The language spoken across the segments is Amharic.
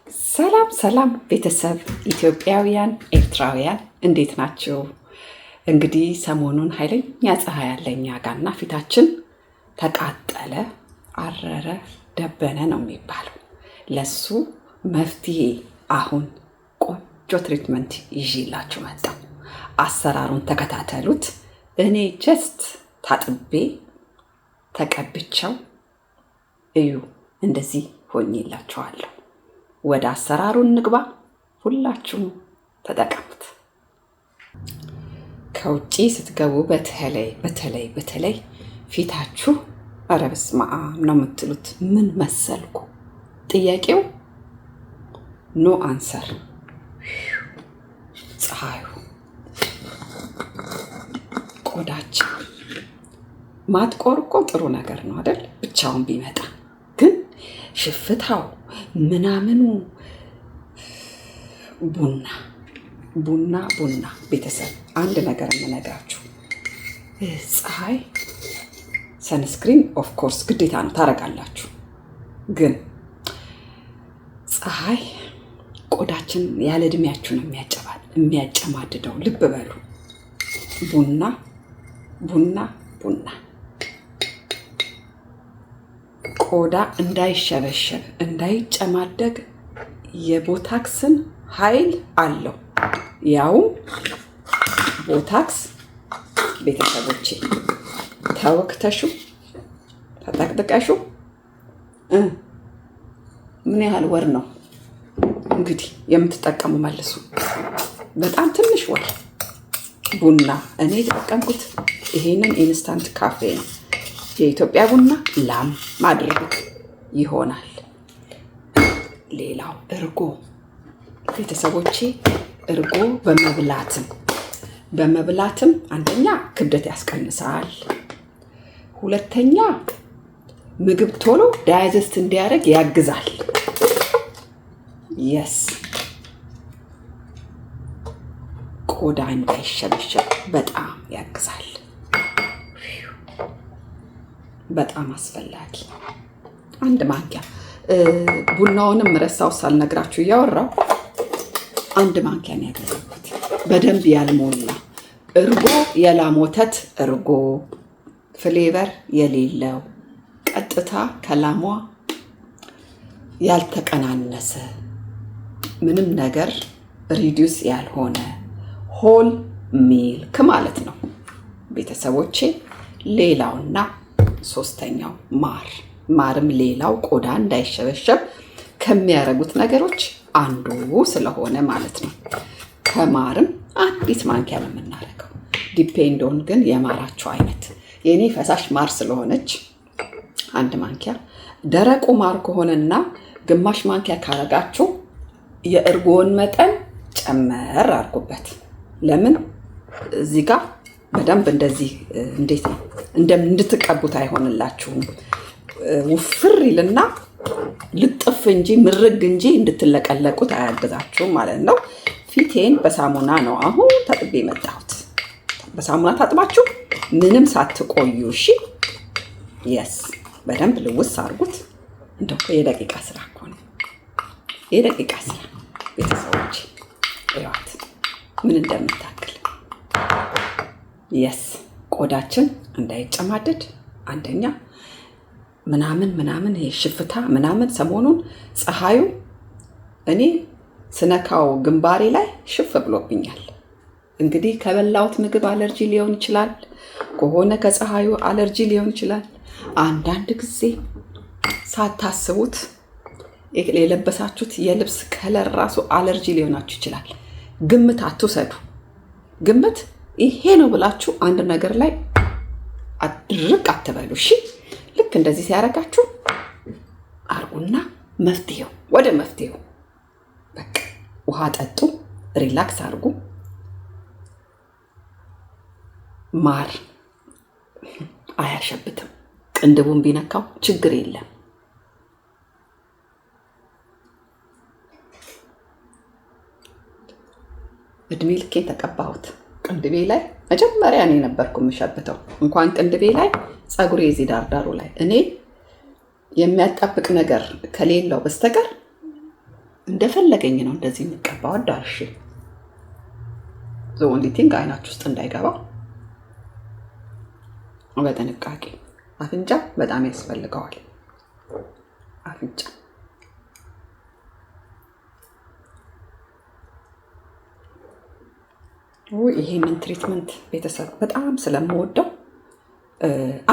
ሰላም ቤተሰብ ኢትዮጵያውያን ኤርትራውያን እንዴት ናችሁ? እንግዲህ ሰሞኑን ኃይለኛ ፀሐይ ያለ እኛ ጋርና ፊታችን ተቃጠለ፣ አረረ፣ ደበነ ነው የሚባለው። ለሱ መፍትሄ አሁን ቆንጆ ትሪትመንት ይዤላችሁ መጣሁ። አሰራሩን ተከታተሉት። እኔ ጀስት ታጥቤ ተቀብቸው እዩ፣ እንደዚህ ሆኜላችኋለሁ። ወደ አሰራሩ እንግባ። ሁላችሁም ተጠቀሙት። ከውጪ ስትገቡ በተለይ ፊታችሁ ኧረ በስመ አብ ነው የምትሉት። ምን መሰልኩ? ጥያቄው ኖ አንሰር። ፀሐዩ፣ ቆዳችን ማጥቆር እኮ ጥሩ ነገር ነው አይደል? ብቻውን ቢመጣ ግን ሽፍታው ምናምኑ ቡና ቤተሰብ አንድ ነገር የምነግራችሁ፣ ፀሐይ ሰንስክሪን ኦፍ ኮርስ ግዴታ ነው ታረጋላችሁ። ግን ፀሐይ ቆዳችን ያለ እድሜያችሁ ነው የሚያጨማድደው። ልብ በሉ። ቡና ቆዳ እንዳይሸበሸብ እንዳይጨማደግ የቦታክስን ኃይል አለው። ያውም ቦታክስ ቤተሰቦቼ ተወክተሹ ተጠቅጥቀሹ ምን ያህል ወር ነው እንግዲህ የምትጠቀሙ? መልሱ። በጣም ትንሽ ወር ቡና። እኔ የተጠቀምኩት ይሄንን ኢንስታንት ካፌ ነው። የኢትዮጵያ ቡና ላም ማድረግ ይሆናል። ሌላው እርጎ ቤተሰቦቼ፣ እርጎ በመብላትም አንደኛ ክብደት ያስቀንሳል፣ ሁለተኛ ምግብ ቶሎ ዳይጀስት እንዲያደርግ ያግዛል። የስ ቆዳ እንዳይሸበሸብ በጣም ያግዛል። በጣም አስፈላጊ። አንድ ማንኪያ ቡናውንም ረሳው ሳልነግራችሁ እያወራው አንድ ማንኪያ ነው ያደረኩት። በደንብ ያልሞላ እርጎ፣ የላም ወተት እርጎ፣ ፍሌቨር የሌለው ቀጥታ ከላሟ ያልተቀናነሰ ምንም ነገር ሪዲዩስ ያልሆነ ሆል ሚልክ ማለት ነው ቤተሰቦቼ። ሌላውና ሶስተኛው ማርም ሌላው ቆዳ እንዳይሸበሸብ ከሚያረጉት ነገሮች አንዱ ስለሆነ ማለት ነው። ከማርም አንዲት ማንኪያ ነው የምናደርገው። ዲፔንዶን ግን የማራቸው አይነት። የኔ ፈሳሽ ማር ስለሆነች አንድ ማንኪያ፣ ደረቁ ማር ከሆነና ግማሽ ማንኪያ ካረጋችሁ የእርጎውን መጠን ጨመር አድርጉበት። ለምን እዚህ ጋር በደንብ እንደዚህ እንዴት ነው እንድትቀቡት አይሆንላችሁም። ውፍር ይልና ልጥፍ እንጂ ምርግ እንጂ እንድትለቀለቁት አያግዛችሁም ማለት ነው። ፊቴን በሳሙና ነው አሁን ታጥቤ የመጣሁት። በሳሙና ታጥባችሁ ምንም ሳትቆዩ እሺ። የስ በደንብ ልውስ አድርጉት። እንደው የደቂቃ ስራ እኮ ነው፣ የደቂቃ ስራ ቤተሰቦች። ይዋት ምን እንደምታክል። የስ ቆዳችን እንዳይጨማደድ አንደኛ ምናምን ይሄ ሽፍታ ምናምን ሰሞኑን ፀሐዩ እኔ ስነካው ግንባሬ ላይ ሽፍ ብሎብኛል። እንግዲህ ከበላሁት ምግብ አለርጂ ሊሆን ይችላል፣ ከሆነ ከፀሐዩ አለርጂ ሊሆን ይችላል። አንዳንድ ጊዜ ሳታስቡት የለበሳችሁት የልብስ ከለር ራሱ አለርጂ ሊሆናችሁ ይችላል። ግምት አትውሰዱ። ግምት ይሄ ነው ብላችሁ አንድ ነገር ላይ አድርቅ አትበሉ እሺ። ልክ እንደዚህ ሲያረጋችሁ አርጉና ወደ መፍትሄው በቃ ውሃ ጠጡ፣ ሪላክስ አርጉ። ማር አያሸብትም፣ ቅንድቡን ቢነካው ችግር የለም። እድሜ ልኬን ተቀባሁት። ቅንድቤ ላይ መጀመሪያ እኔ ነበርኩ የምሸብተው። እንኳን ቅንድቤ ላይ ፀጉሬ እዚህ ዳርዳሩ ላይ እኔ የሚያጣብቅ ነገር ከሌለው በስተቀር እንደፈለገኝ ነው እንደዚህ የምቀባው አዳርሼ። ዘ ኦንሊ ቲንግ አይናችሁ ውስጥ እንዳይገባ በጥንቃቄ። አፍንጫ በጣም ያስፈልገዋል። አፍንጫ ይሄንን ትሪትመንት ቤተሰብ በጣም ስለምወደው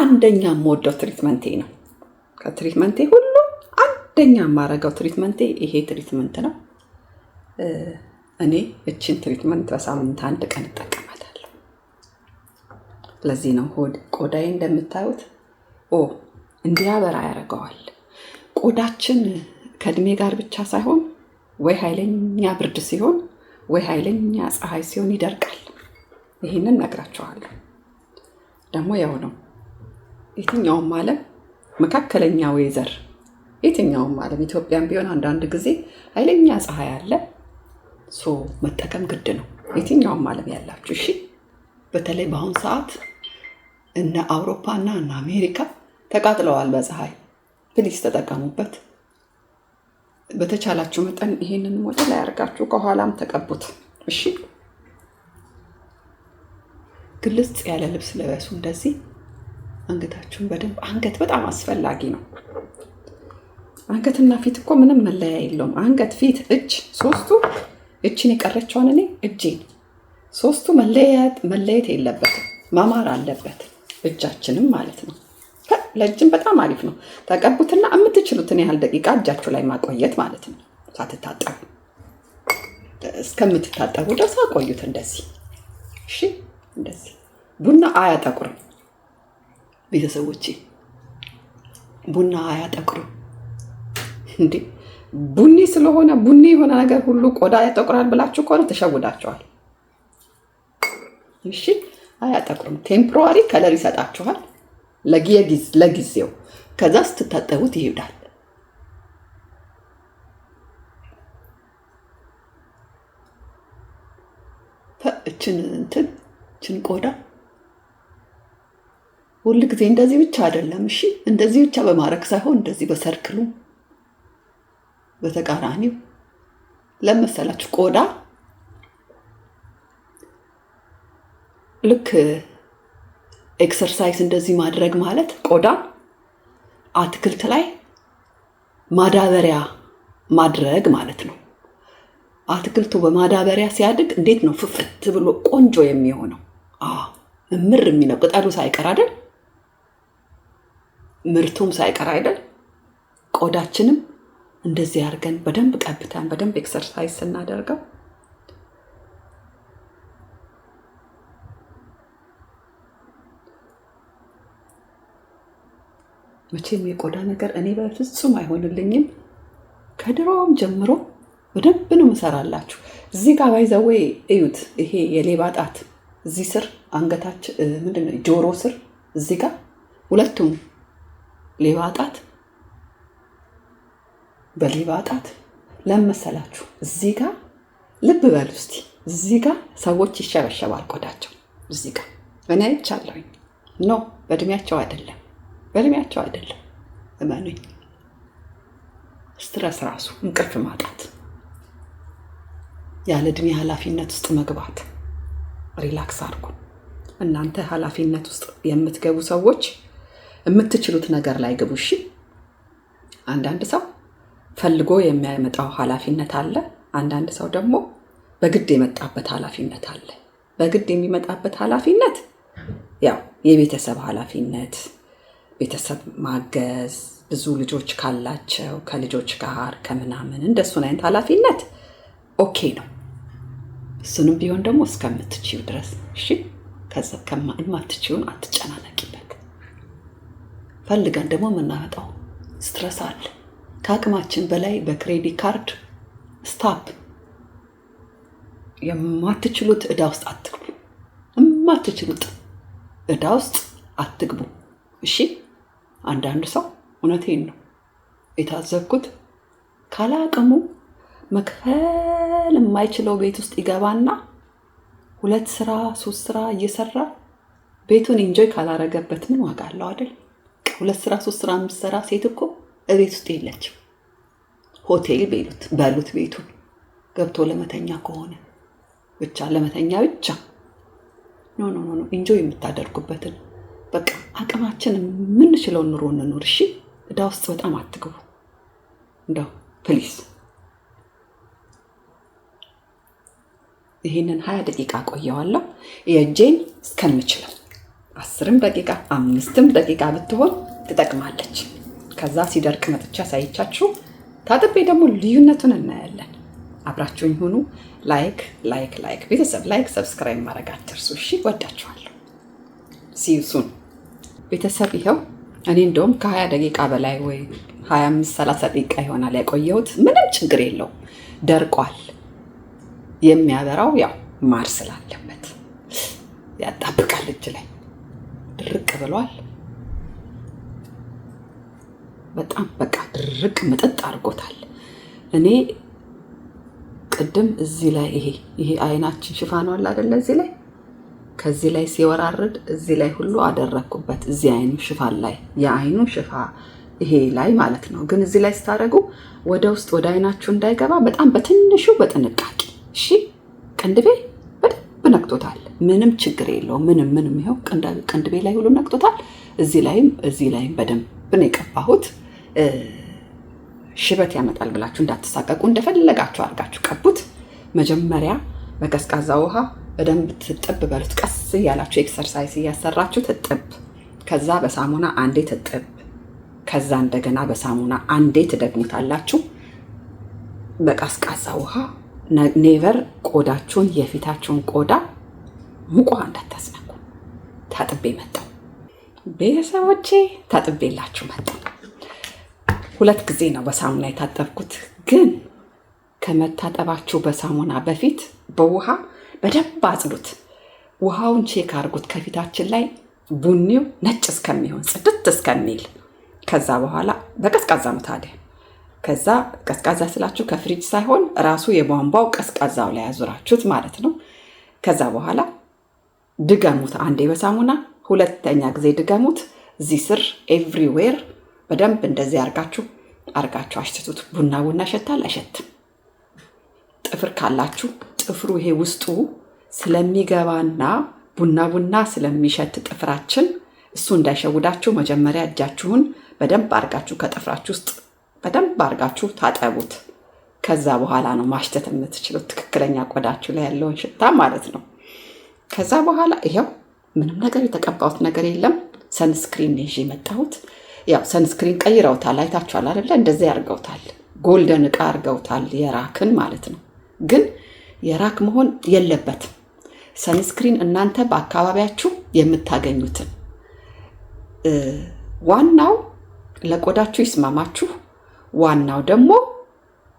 አንደኛ የምወደው ትሪትመንቴ ነው። ከትሪትመንቴ ሁሉ አንደኛ የማረገው ትሪትመንቴ ይሄ ትሪትመንት ነው። እኔ እችን ትሪትመንት በሳምንት 1 ቀን እጠቀማታለሁ። ለዚህ ነው ቆዳዬ እንደምታዩት እንዲያበራ ያደርገዋል። ቆዳችን ከእድሜ ጋር ብቻ ሳይሆን ወይ ኃይለኛ ብርድ ሲሆን ወይ ኃይለኛ ፀሐይ ሲሆን ይደርቃል። ይህንን ነግራችኋለሁ። ደግሞ ያው ነው የትኛውም ዓለም መካከለኛ ወይዘር የትኛውም ዓለም ኢትዮጵያም ቢሆን አንዳንድ ጊዜ ኃይለኛ ፀሐይ አለ። መጠቀም ግድ ነው። የትኛውም ዓለም ያላችሁ እሺ። በተለይ በአሁን ሰዓት እነ አውሮፓ እና አሜሪካ ተቃጥለዋል በፀሐይ። ፕሊስ ተጠቀሙበት። በተቻላችሁ መጠን ይሄንን ወደ ላይ አድርጋችሁ ከኋላም ተቀቡት እሺ። ግልጽ ያለ ልብስ ለበሱ። እንደዚህ አንገታችሁን በደንብ አንገት በጣም አስፈላጊ ነው። አንገትና ፊት እኮ ምንም መለያ የለውም። አንገት፣ ፊት፣ እጅ ሶስቱ እችን የቀረችውን እኔ እጄን ሶስቱ መለየት የለበትም፣ መማር አለበት። እጃችንም ማለት ነው። ለእጅም በጣም አሪፍ ነው። ተቀቡትና የምትችሉትን ያህል ደቂቃ እጃችሁ ላይ ማቆየት ማለት ነው። ሳትታጠቡ እስከምትታጠቡ ድረስ አቆዩት እንደዚህ እሺ። እንደዚህ ቡና አያጠቁርም ቤተሰቦቼ፣ ቡና አያጠቁርም። እንዴ ቡኒ ስለሆነ ቡኒ የሆነ ነገር ሁሉ ቆዳ ያጠቁራል ብላችሁ ከሆነ ተሸውዳችኋል። እሺ አያጠቁርም። ቴምፖራሪ ከለር ይሰጣችኋል ለጊዜው። ከዛ ስትታጠቡት ይሄዳል። እችን ቆዳ ሁል ጊዜ እንደዚህ ብቻ አይደለም እሺ። እንደዚህ ብቻ በማድረግ ሳይሆን እንደዚህ በሰርክሉ በተቃራኒው ለመሰላችሁ ቆዳ ልክ ኤክሰርሳይዝ እንደዚህ ማድረግ ማለት ቆዳ አትክልት ላይ ማዳበሪያ ማድረግ ማለት ነው። አትክልቱ በማዳበሪያ ሲያድግ እንዴት ነው ፍፍት ብሎ ቆንጆ የሚሆነው? እምር የሚለው ቅጠሉ ሳይቀር አይደል? ምርቱም ሳይቀር አይደል? ቆዳችንም እንደዚህ አድርገን በደንብ ቀብተን በደንብ ኤክሰርሳይዝ ስናደርገው መቼም የቆዳ ነገር እኔ በፍጹም አይሆንልኝም። ከድሮም ጀምሮ በደንብ ነው መሰራላችሁ። እዚህ ጋር ባይዘዌ እዩት። ይሄ የሌባ ጣት እዚህ ስር አንገታች ምንድነው ጆሮ ስር እዚህ ጋር ሁለቱም ሌባ ጣት በሌባ ጣት ለመሰላችሁ እዚህ ጋር ልብ በሉ እስቲ። እዚህ ጋር ሰዎች ይሸበሸባል ቆዳቸው እዚህ ጋር እኔ አይቻለሁኝ። ኖ በእድሜያቸው አይደለም እመኑኝ። ስትረስ ራሱ እንቅልፍ ማጣት፣ ያለ እድሜ ኃላፊነት ውስጥ መግባት። ሪላክስ አድርጉ። እናንተ ኃላፊነት ውስጥ የምትገቡ ሰዎች የምትችሉት ነገር ላይ ግቡ እሺ። አንዳንድ ሰው ፈልጎ የሚያመጣው ኃላፊነት አለ። አንዳንድ ሰው ደግሞ በግድ የመጣበት ኃላፊነት አለ። በግድ የሚመጣበት ኃላፊነት ያው የቤተሰብ ኃላፊነት፣ ቤተሰብ ማገዝ፣ ብዙ ልጆች ካላቸው ከልጆች ጋር ከምናምን እንደሱን አይነት ኃላፊነት ኦኬ ነው። እሱንም ቢሆን ደግሞ እስከምትችዩ ድረስ እሺ። ከዛ የማትችዩን አትጨናነቂበት። ፈልገን ደግሞ የምናመጣው ስትረስ አለ። ከአቅማችን በላይ በክሬዲት ካርድ ስታፕ። የማትችሉት ዕዳ ውስጥ አትግቡ። የማትችሉት ዕዳ ውስጥ አትግቡ እሺ። አንዳንድ ሰው እውነቴን ነው የታዘብኩት፣ ካለ አቅሙ መክፈል የማይችለው ቤት ውስጥ ይገባና 2 ስራ 3 ስራ እየሰራ ቤቱን ኢንጆይ ካላረገበት ምን ዋጋ አለው አይደል? 2 ስራ 3 ስራ የምትሰራ ሴት እኮ እቤት ውስጥ የለችም። ሆቴል በሉት ቤቱን ገብቶ ለመተኛ ከሆነ ብቻ ለመተኛ ብቻ ኖ ኢንጆይ የምታደርጉበትን በቃ አቅማችን የምንችለውን ኑሮ እንኑር። እሺ እዳ ውስጥ በጣም አትግቡ እንደው ፕሊዝ። ይሄንን 20 ደቂቃ ቆየዋለሁ የእጄን እስከምችለው 10 ደቂቃ 5 ደቂቃ ብትሆን ትጠቅማለች። ከዛ ሲደርቅ መጥቻ ሳይቻችሁ ታጥቤ ደግሞ ልዩነቱን እናያለን። አብራችሁኝ ሁኑ። ላይክ ቤተሰብ ላይክ ሰብስክራይብ ማድረግ አትርሱ። እሺ ወዳችኋለሁ። ሲዩሱን ቤተሰብ። ይኸው እኔ እንደውም ከ20 ደቂቃ በላይ ወይ 25-30 ደቂቃ ይሆናል ያቆየሁት። ምንም ችግር የለውም ደርቋል። የሚያበራው ያው ማር ስላለበት ያጣብቃል። እጅ ላይ ድርቅ ብሏል። በጣም በቃ ድርቅ ምጥጥ አድርጎታል። እኔ ቅድም እዚህ ላይ ይሄ አይናችን ሽፋኑ አለ አይደለ? እዚህ ላይ ከዚህ ላይ ሲወራርድ እዚህ ላይ ሁሉ አደረኩበት። እዚህ አይኑ ሽፋን ላይ የአይኑ ሽፋ ይሄ ላይ ማለት ነው። ግን እዚህ ላይ ስታደርጉ ወደ ውስጥ ወደ አይናችሁ እንዳይገባ በጣም በትንሹ በጥንቃቄ እሺ። ቅንድቤ በደንብ ነክቶታል። ምንም ችግር የለውም። ምንም ይኸው ቅንድቤ ላይ ሁሉ ነክቶታል። እዚህ ላይም በደንብ ነው የቀባሁት። ሽበት ያመጣል ብላችሁ እንዳትሳቀቁ፣ እንደፈለጋችሁ አድርጋችሁ ቀቡት። መጀመሪያ በቀዝቃዛ ውሃ በደንብ ትጥብ በሉት። ቀስ እያላችሁ ኤክሰርሳይዝ እያሰራችሁ ትጥብ። ከዛ በሳሙና አንዴ ትጥብ። ከዛ እንደገና በሳሙና አንዴ ትደግሙታላችሁ። በቀዝቃዛ ውሃ ኔቨር ቆዳችሁን የፊታችሁን ቆዳ ሙቅ ውሃ እንዳታስነኩ። ታጥቤ መጣሁ ቤተሰቦቼ፣ ታጥቤላችሁ መጣሁ። 2 ጊዜ ነው በሳሙና የታጠብኩት። ግን ከመታጠባችሁ በሳሙና በፊት በውሃ በደንብ አጽዱት። ውሃውን ቼክ አድርጉት ከፊታችን ላይ ቡኒው ነጭ እስከሚሆን ጽድት እስከሚል። ከዛ በኋላ በቀዝቃዛ ነው ታዲያ። ከዛ ቀዝቃዛ ስላችሁ ከፍሪጅ ሳይሆን ራሱ የቧንቧው ቀዝቃዛው ላይ ያዙራችሁት ማለት ነው። ከዛ በኋላ ድገሙት አንዴ በሳሙና 2ኛ ጊዜ ድገሙት። እዚህ ስር ኤቭሪዌር በደንብ እንደዚህ አርጋችሁ አሽትቱት። ቡና ይሸታል አይሸትም? ጥፍር ካላችሁ ጥፍሩ ይሄ ውስጡ ስለሚገባና ቡና ስለሚሸት ጥፍራችን እሱ እንዳይሸውዳችሁ መጀመሪያ እጃችሁን በደንብ አርጋችሁ ከጥፍራችሁ ውስጥ በደንብ አርጋችሁ ታጠቡት። ከዛ በኋላ ነው ማሽተት የምትችሉት ትክክለኛ ቆዳችሁ ላይ ያለውን ሽታ ማለት ነው። ከዛ በኋላ ይሄው ምንም ነገር የተቀባሁት ነገር የለም። ሰንስክሪን ይዤ መጣሁት። ያው ሰንስክሪን ቀይረውታል፣ አይታችኋል አይደለ? እንደዚህ ያርገውታል፣ ጎልደን ዕቃ አርገውታል፣ የራክን ማለት ነው። ግን የራክ መሆን የለበትም። ሰንስክሪን እናንተ በአካባቢያችሁ የምታገኙትን ዋናው ለቆዳችሁ ይስማማችሁ። ዋናው ደግሞ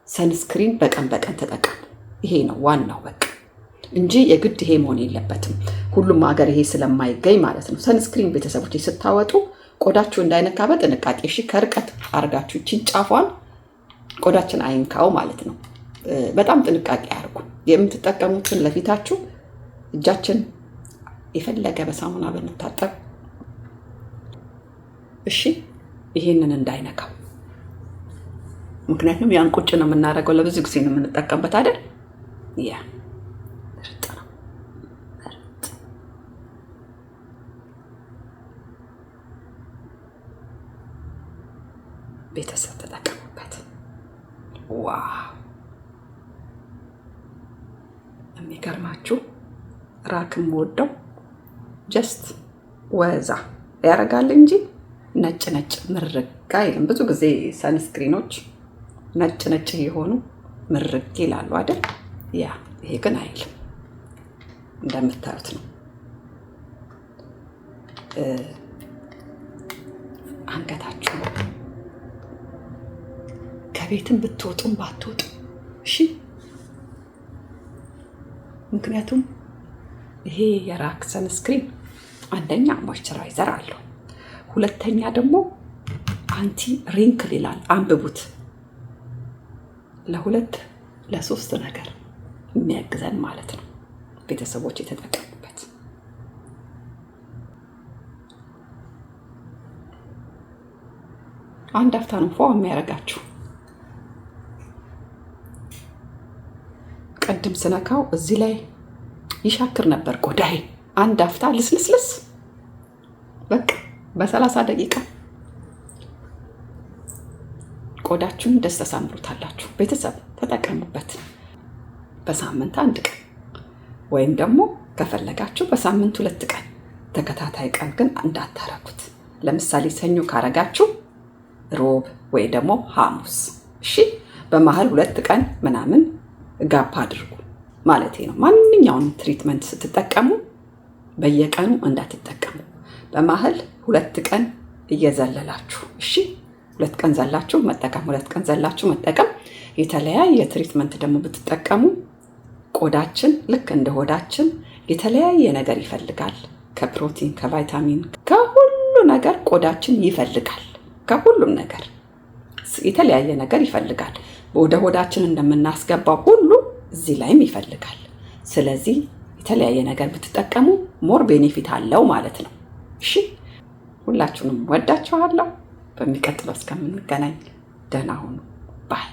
ሰንስክሪን በቀን ተጠቀሙ። ይሄ ነው ዋናው በቃ እንጂ የግድ ይሄ መሆን የለበትም። ሁሉም ሀገር ይሄ ስለማይገኝ ማለት ነው። ሰንስክሪን ቤተሰቦች ስታወጡ ቆዳችሁ እንዳይነካ በጥንቃቄ እሺ፣ ከርቀት አርጋችሁ እቺን ጫፏን ቆዳችን አይንካው ማለት ነው። በጣም ጥንቃቄ አርጉ። የምትጠቀሙትን ለፊታችሁ እጃችን የፈለገ በሳሙና ብንታጠብ እሺ፣ ይሄንን እንዳይነካው። ምክንያቱም ያን ቁጭ ነው የምናደርገው፣ ለብዙ ጊዜ ነው የምንጠቀምበት አይደል? ያ ምርጥ ነው። ቤተሰብ ተጠቀሙበት። ዋው! የሚገርማችሁ ራክም ወደው ጀስት ወዛ ያደርጋል እንጂ ነጭ ምርግ አይልም። ብዙ ጊዜ ሰንስክሪኖች ነጭ የሆኑ ምርግ ይላሉ አይደል? ያ ይሄ ግን አይልም። እንደምታዩት ነው። አንገታችሁ ከቤትም ብትወጡም ባትወጡ እሺ። ምክንያቱም ይሄ የራክ ሰንስክሪን አንደኛ ሞይስቸራይዘር አለው፣ ሁለተኛ ደግሞ አንቲ ሪንክል ይላል። አንብቡት። ለ3 ነገር የሚያግዘን ማለት ነው። ቤተሰቦች የተጠቀሙበት አንድ አፍታ ነው ፎ የሚያደርጋችሁ። ቅድም ስነካው እዚህ ላይ ይሻክር ነበር ቆዳዬ። አንድ አፍታ ልስልስልስ በቃ በ30 ደቂቃ ቆዳችሁን ደስ ተሳምሩታላችሁ። ቤተሰብ ተጠቀሙበት። በሳምንት 1 ቀን ወይም ደግሞ ከፈለጋችሁ በሳምንት 2 ቀን፣ ተከታታይ ቀን ግን እንዳታረጉት። ለምሳሌ ሰኞ ካረጋችሁ ሮብ ወይ ደግሞ ሐሙስ፣ እሺ። በመሃል 2 ቀን ምናምን ጋፕ አድርጉ ማለቴ ነው። ማንኛውንም ትሪትመንት ስትጠቀሙ በየቀኑ እንዳትጠቀሙ። በመሃል 2 ቀን እየዘለላችሁ፣ እሺ። 2 ቀን ዘላችሁ መጠቀም፣ 2 ቀን ዘላችሁ መጠቀም። የተለያየ ትሪትመንት ደግሞ ብትጠቀሙ ቆዳችን ልክ እንደ ሆዳችን የተለያየ ነገር ይፈልጋል። ከፕሮቲን፣ ከቫይታሚን፣ ከሁሉ ነገር ቆዳችን ይፈልጋል። ከሁሉም ነገር የተለያየ ነገር ይፈልጋል። ወደ ሆዳችን እንደምናስገባው ሁሉ እዚህ ላይም ይፈልጋል። ስለዚህ የተለያየ ነገር ብትጠቀሙ ሞር ቤኔፊት አለው ማለት ነው። እሺ፣ ሁላችሁንም ወዳችኋለሁ። በሚቀጥለው እስከምንገናኝ ደህና ሁኑ። ባይ